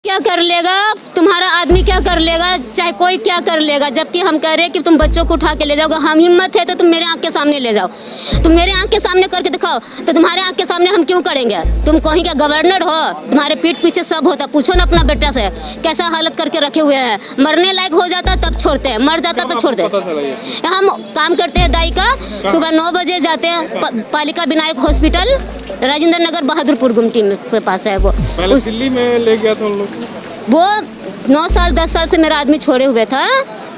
क्या कर लेगा तुम्हारा आदमी, क्या कर लेगा, चाहे कोई क्या कर लेगा। जबकि हम कह रहे हैं कि तुम बच्चों को उठा के ले जाओगे, हम हिम्मत है तो तुम मेरे आंख के सामने ले जाओ, तुम मेरे आंख के सामने करके दिखाओ। तो तुम्हारे आंख के सामने हम क्यों करेंगे? तुम कहीं का गवर्नर हो, तुम्हारे पीठ पीछे सब होता। पूछो ना अपना बेटा से कैसा हालत करके रखे हुए हैं। मरने लायक हो जाता तब छोड़ते हैं, मर जाता तो छोड़ते हैं। हम काम करते हैं दाई का, सुबह 9 बजे जाते हैं पालिका विनायक हॉस्पिटल, राजेंद्र नगर बहादुरपुर गुमटी के पास है वो। दिल्ली में ले गया था उन लोग, वो 9 साल 10 साल से मेरा आदमी छोड़े हुए था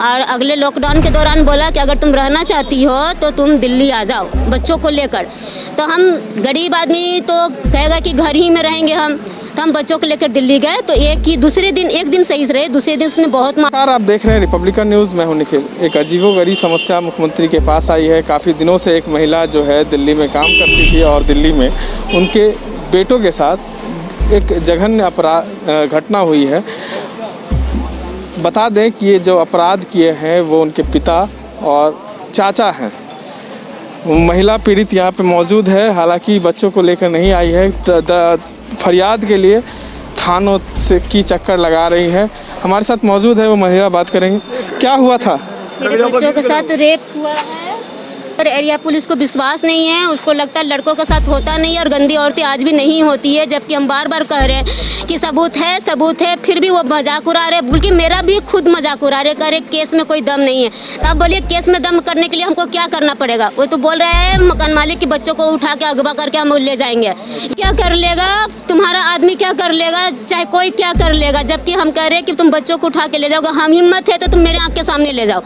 और अगले लॉकडाउन के दौरान बोला कि अगर तुम रहना चाहती हो तो तुम दिल्ली आ जाओ बच्चों को लेकर। तो हम गरीब आदमी तो कहेगा कि घर ही में रहेंगे हम, तो हम बच्चों को लेकर दिल्ली गए। तो एक दिन सही रहे, दूसरे दिन उसने बहुत आप देख रहे हैं रिपब्लिकन न्यूज़, मैं हूं निखिल। एक अजीबोगरीब समस्या मुख्यमंत्री के पास आई है। काफ़ी दिनों से एक महिला जो है दिल्ली में काम करती थी और दिल्ली में उनके बेटों के साथ एक जघन्य अपराध घटना हुई है। बता दें कि ये जो अपराध किए हैं वो उनके पिता और चाचा हैं। महिला पीड़ित यहाँ पे मौजूद है, हालांकि बच्चों को लेकर नहीं आई है। फरियाद के लिए थानों से की चक्कर लगा रही है। हमारे साथ मौजूद है वो महिला, बात करेंगे। क्या हुआ था? मेरे बच्चों के साथ रेप हुआ है और एरिया पुलिस को विश्वास नहीं है। उसको लगता है लड़कों के साथ होता नहीं है और गंदी औरतें आज भी नहीं होती है। जबकि हम बार बार कह रहे हैं कि सबूत है, फिर भी वो मजाक उड़ा रहे। बल्कि मेरा भी खुद मजाक उड़ा रहे, कह रहे केस में कोई दम नहीं है। तो अब बोलिए केस में दम करने के लिए हमको क्या करना पड़ेगा? वो तो बोल रहे हैं मकान मालिक की बच्चों को उठा के अगवा करके हम ले जाएंगे। क्या कर लेगा तुम्हारा आदमी, क्या कर लेगा, चाहे कोई क्या कर लेगा। जबकि हम कह रहे हैं कि तुम बच्चों को उठा के ले जाओगे, हम हिम्मत है तो तुम मेरे आंख के सामने ले जाओ,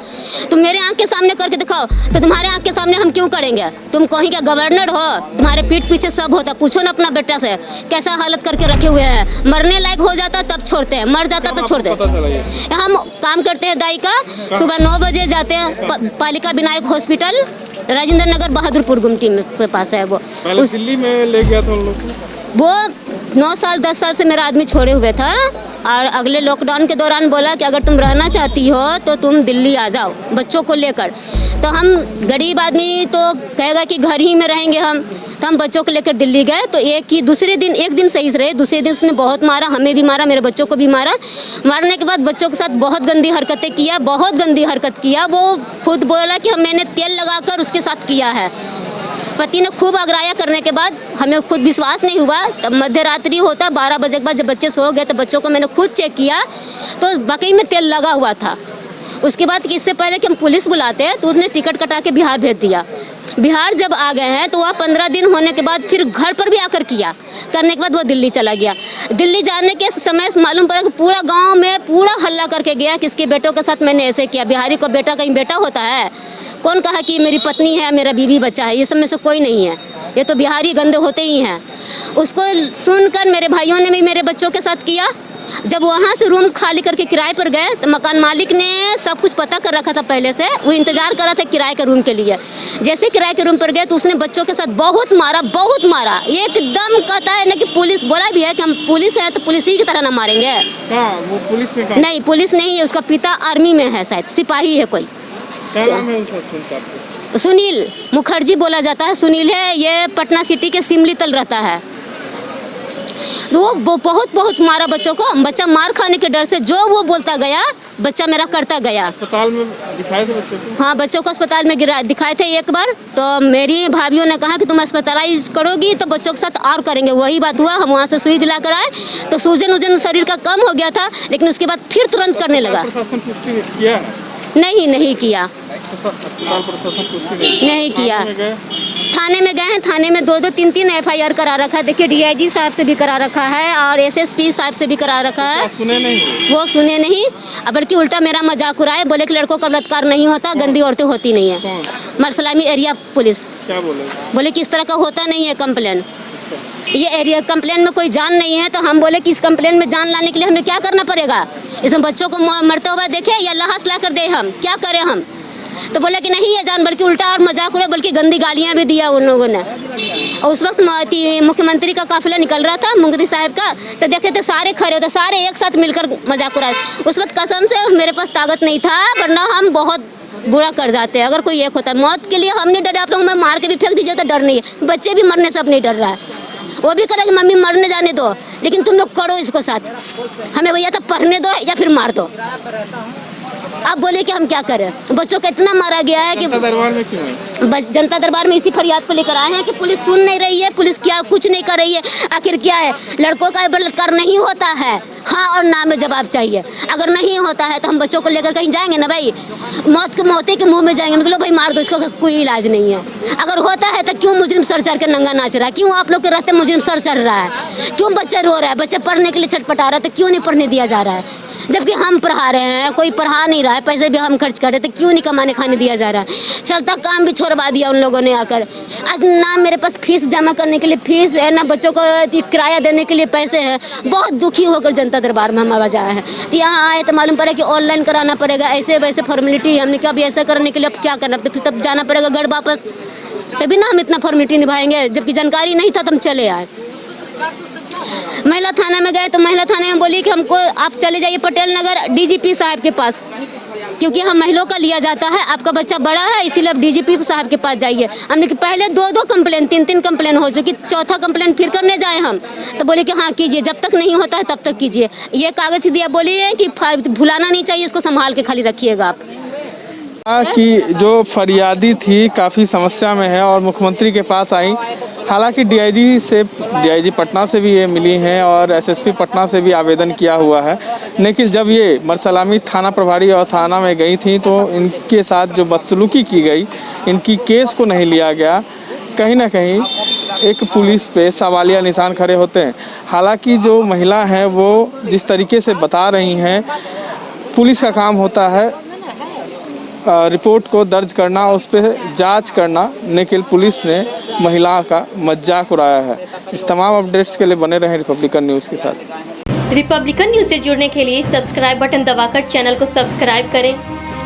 तुम मेरे आंख के सामने करके दिखाओ। तो तुम्हारे आंख के सामने हम क्यों करेंगे? तुम कहीं का गवर्नर हो, तुम्हारे पीठ पीछे सब होता। पूछो ना अपना बेटा से कैसा हालत करके रखे हुए हैं। मरने लायक हो जाता तब छोड़ते हैं, मर जाता तो छोड़ते हैं। हम काम करते हैं दाई का, सुबह 9 बजे जाते हैं पालिका विनायक हॉस्पिटल, राजेंद्र नगर बहादुरपुर गुमटी के पास है वो। दिल्ली में ले गया था उन लोग, वो 9 साल 10 साल से मेरा आदमी छोड़े हुए था और अगले लॉकडाउन के दौरान बोला कि अगर तुम रहना चाहती हो तो तुम दिल्ली आ जाओ बच्चों को लेकर। तो हम गरीब आदमी तो कहेगा कि घर ही में रहेंगे हम, तो हम बच्चों को लेकर दिल्ली गए। तो एक दिन सही रहे, दूसरे दिन उसने बहुत मारा, हमें भी मारा, मेरे बच्चों को भी मारा। मारने के बाद बच्चों के साथ बहुत गंदी हरकतें किया, बहुत गंदी हरकत किया। वो खुद बोला कि मैंने तेल लगाकर उसके साथ किया है। पति ने खूब आग्राया करने के बाद हमें खुद विश्वास नहीं हुआ। तब मध्य रात्रि होता 12 बजे के बाद जब बच्चे सो गए तो बच्चों को मैंने खुद चेक किया तो वाकई में तेल लगा हुआ था। उसके बाद इससे पहले कि हम पुलिस बुलाते हैं तो उसने टिकट कटा के बिहार भेज दिया। बिहार जब आ गए हैं तो वह 15 दिन होने के बाद फिर घर पर भी आकर किया। करने के बाद वो दिल्ली चला गया। दिल्ली जाने के समय मालूम पड़ा कि पूरा गांव में पूरा हल्ला करके गया कि इसके बेटों के साथ मैंने ऐसे किया। बिहारी को बेटा कहीं बेटा होता है? कौन कहा कि मेरी पत्नी है, मेरा बीवी बच्चा है? ये सब में से कोई नहीं है, ये तो बिहारी गंदे होते ही हैं। उसको सुनकर मेरे भाइयों ने भी मेरे बच्चों के साथ किया। जब वहाँ से रूम खाली करके किराए पर गए तो मकान मालिक ने सब कुछ पता कर रखा था पहले से, वो इंतजार कर रहा था किराए के रूम के लिए। जैसे किराए के रूम पर गए तो उसने बच्चों के साथ बहुत मारा एकदम। कहता है ना कि पुलिस बोला भी है कि हम पुलिस है तो पुलिस ही की तरह ना मारेंगे। वो पुलिस में नहीं, पुलिस नहीं है, उसका पिता आर्मी में है, शायद सिपाही है कोई। क्या नाम है उसका? सुनील मुखर्जी बोला जाता है, सुनील है। ये पटना सिटी के सिमली तल रहता है। तो वो बहुत मारा बच्चों को। बच्चा मार खाने के डर से जो वो बोलता गया बच्चा मेरा करता गया। अस्पताल में दिखाए थे बच्चों को? हाँ, बच्चों को अस्पताल में दिखाए थे एक बार। तो मेरी भाभीियों ने कहा कि तुम अस्पतालाइज करोगी तो बच्चों के साथ और करेंगे। वही बात हुआ, हम वहाँ से सुई दिला कर आए तो सूजन शरीर का कम हो गया था, लेकिन उसके बाद फिर तुरंत करने लगा। प्रशासन पुष्टि किया? नहीं किया। अस्पताल प्रशासन पुष्टि नहीं किया। थाने में गए हैं, थाने में 2-2, 3-3 FIR करा रखा है। देखिए DIG साहब से भी करा रखा है और SSP साहब से भी करा रखा है। सुने नहीं? वो सुने नहीं, बल्कि उल्टा मेरा मजाक उड़ाए। बोले कि लड़कों का बलात्कार नहीं होता, गंदी औरतें होती नहीं है। मरसलामी एरिया पुलिस क्या बोले कि इस तरह का होता नहीं है कंप्लेन। ये एरिया कंप्लेन में कोई जान नहीं है। तो हम बोले कि इस कंप्लेन में जान लाने के लिए हमें क्या करना पड़ेगा? इसमें बच्चों को मरते हुए देखे या लाश ला कर दे, हम क्या करें हम? तो बोले कि नहीं है जान, बल्कि उल्टा और मजाक उड़े, बल्कि गंदी गालियां भी दिया उन लोगों ने। और उस वक्त मुख्यमंत्री का काफिला निकल रहा था, मुंगरी साहब का, तो देखे थे सारे खड़े होते, सारे एक साथ मिलकर मजाक उड़ाए। उस वक्त कसम से मेरे पास ताकत नहीं था, वरना हम बहुत बुरा कर जाते हैं। अगर कोई एक होता, मौत के लिए हम नहीं डरे। आप लोग मैं मार के भी फेंक दीजिए तो डर नहीं है। बच्चे भी मरने से अब नहीं डर रहा है। वो भी करेगा मम्मी मरने जाने दो, लेकिन तुम लोग करो इसको साथ, हमें भैया तो पढ़ने दो या फिर मार दो। आप बोले कि हम क्या करें, बच्चों को इतना मारा गया है कि दरबार में क्यों है? जनता दरबार में इसी फरियाद को लेकर आए हैं कि पुलिस सुन नहीं रही है, पुलिस क्या कुछ नहीं कर रही है। आखिर क्या है, लड़कों का बलात्कार नहीं होता है, हाँ और ना में जवाब चाहिए। अगर नहीं होता है तो हम बच्चों को लेकर कहीं जाएंगे ना भाई, मौते के मुंह में जाएंगे, मतलब भाई मार दो इसको, कोई इलाज नहीं है। अगर होता है तो क्यों मुजरिम सर चढ़ के नंगा नाच रहा है, क्यों आप लोग के रहते मुजरिम सर चढ़ रहा है, क्यों बच्चा रो रहा है, बच्चा पढ़ने के लिए छटपटा रहा है तो क्यों नहीं पढ़ने दिया जा रहा है, जबकि हम पढ़ा रहे हैं, कोई पढ़ा नहीं रहा है, पैसे भी हम खर्च कर रहे थे, क्यों नहीं कमाने खाने दिया जा रहा है। चलता काम भी छोड़वा दिया उन लोगों ने आकर। आज ना मेरे पास फीस जमा करने के लिए फीस है, ना बच्चों को किराया देने के लिए पैसे हैं। बहुत दुखी होकर जनता दरबार में हम आवाज आए हैं। यहाँ आए तो मालूम पड़ा कि ऑनलाइन कराना पड़ेगा, ऐसे वैसे फॉर्मेलिटी। हमने कहा अभी ऐसा करने के लिए अब क्या करना, तो तब जाना पड़ेगा घर वापस, तभी ना हम इतना फॉर्मेलिटी निभाएंगे। जबकि जानकारी नहीं था तो हम चले आए। महिला थाना में गए तो महिला थाने में बोली कि हमको आप चले जाइए पटेल नगर डीजीपी साहब के पास, क्योंकि हम महिलाओं का लिया जाता है, आपका बच्चा बड़ा है इसीलिए आप डीजीपी साहब के पास जाइए। हमने कि पहले 2 कंप्लेन 3 कंप्लेन हो चुकी, चौथा कंप्लेन फिर करने जाए हम, तो बोले कि हाँ कीजिए, जब तक नहीं होता है तब तक कीजिए। ये कागज दिया, बोलिए कि भुलाना नहीं चाहिए, इसको संभाल के खाली रखिएगा आप। कि जो फरियादी थी काफ़ी समस्या में है और मुख्यमंत्री के पास आई। हालांकि डीआईजी पटना से भी ये मिली हैं और एसएसपी पटना से भी आवेदन किया हुआ है, लेकिन जब ये मरसलामी थाना प्रभारी और थाना में गई थी तो इनके साथ जो बदसलूकी की गई, इनकी केस को नहीं लिया गया। कहीं ना कहीं एक पुलिस पे सवालिया निशान खड़े होते हैं। हालांकि जो महिला हैं वो जिस तरीके से बता रही हैं, पुलिस का काम होता है रिपोर्ट को दर्ज करना, उस पर जांच करना, लेकिन पुलिस ने महिला का मजाक उड़ाया है। इस तमाम अपडेट्स के लिए बने रहें रिपब्लिकन न्यूज़ के साथ। रिपब्लिकन न्यूज़ से जुड़ने के लिए सब्सक्राइब बटन दबाकर चैनल को सब्सक्राइब करें।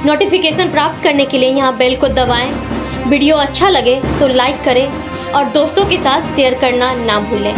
नोटिफिकेशन प्राप्त करने के लिए यहाँ बेल को दबाएं। वीडियो अच्छा लगे तो लाइक करें और दोस्तों के साथ शेयर करना ना भूलें।